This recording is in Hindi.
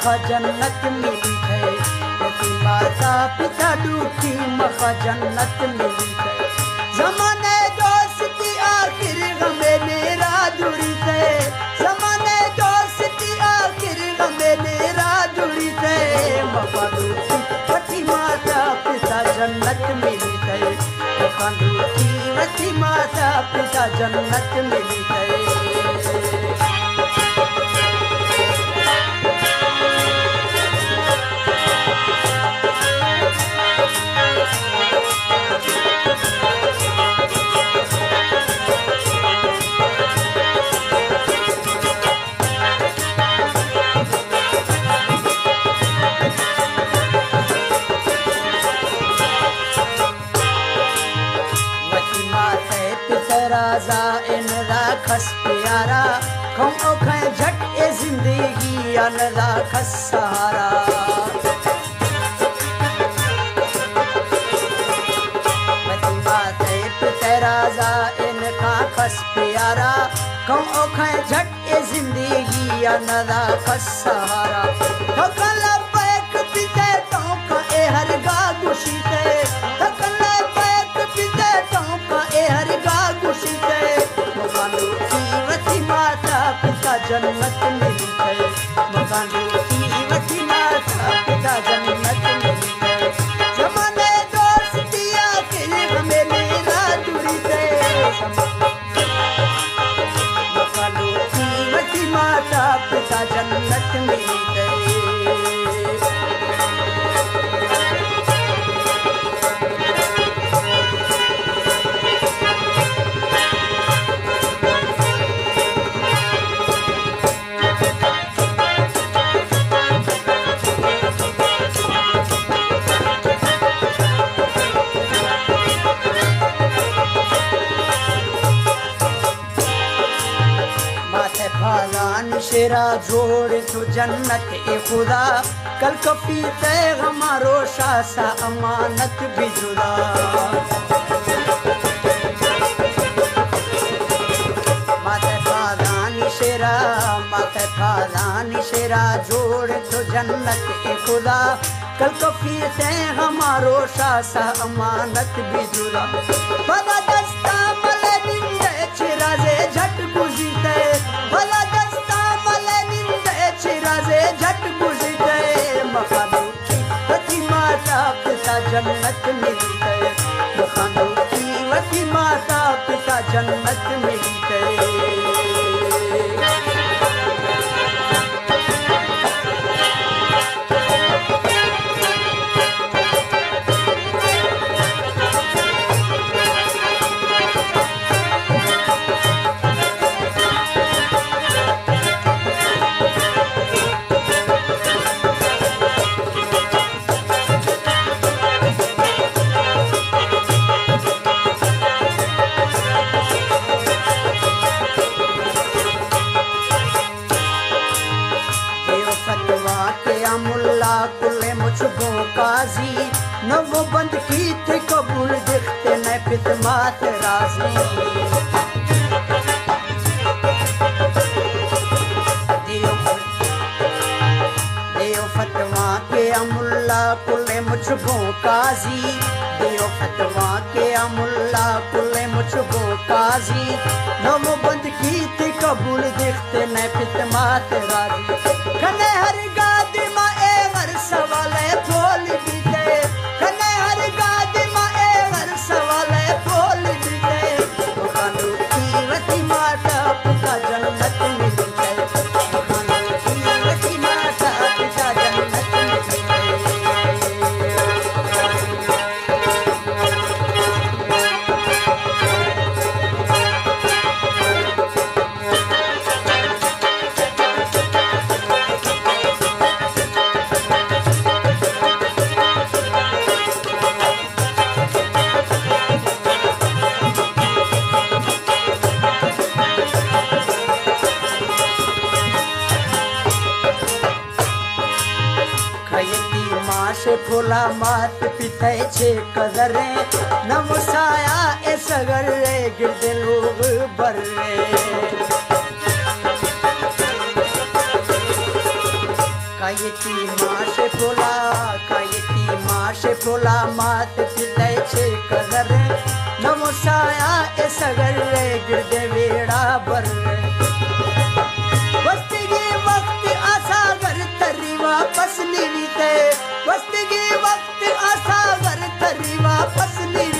मखा जन्नत मिली है, यती माता पिता दुखी मखा जन्नत मिली है। जमाने दोस्ती आखिर गमे मेरा दूरी है, जमाने दोस्ती आखिर गमे मेरा दूरी है। मखा दुखी यती माता पिता जन्नत मिली है, मखा दुखी यती माता पिता जन्नत मिली है। राजा इन राखस प्यारा खम ओखे झट ए जिंदगी अन राखस सहारा। राजा इन राखस प्यारा खम ओखे झट ए जिंदगी अन राखस सहारा। थकल पैक पिते टोका ए हर गा खुशी ते, थकल पैक पिते टोका ए हर गा माता पिता जन्नत मिली है, मकानों की वसी माता पिता जन्नत मिली है। जमाने दोस्ती आखिर हमें मेरा दूरी है, मकानों की वसी माता पिता जन्नत मिली है। शेरा जोड़ तो जन्नत ए खुदा कल कफी तय हमारो शासा अमानत भी जुदा। माथे फादानी शेरा जोड़ तो जन्नत ए खुदा कल कफी तय हमारो शासा अमानत भी जुदा। भला दस्ता मले निंदे चिराजे झट बुझी ते, भला चिराजे झट बुझ गए। मखानों की वती माता पिता जन्नत मिली है, मखानों की वती माता पिता जन्नत मिली है। मुल्ला कुल्ले मुझको काजी न वो बंद की थे कबूल देखते न पितमात राजी। दियो फतवा के अमुल्ला कुल्ले मुझको काजी, दियो फतवा के अमुल्ला कुल्ले मुझको काजी न वो बंद की थे कबूल देखते न पितमात राजी। कने हर गादी माँ ए हर सवाले बोल दीते, कने हर गादी माँ ए हर सवाले बोल दीते। मखानों की वती माता पिता जन्नत मिली है, मखानों की वती माता पिता जन्नत मिली है। फुला मात पिते छे कदरे नमसाया ए सगर गिरदे लोग बर्रे। काये ती माशे फुला खाई ती माशे फुला मात पिताय छे कदर नमो साया ए सगर गिरदे वेड़ा बर वस्ती गे वक्त आसा घर तरी वापस निविते वस्ती गे वक्त आसा घर तरी वापस निविते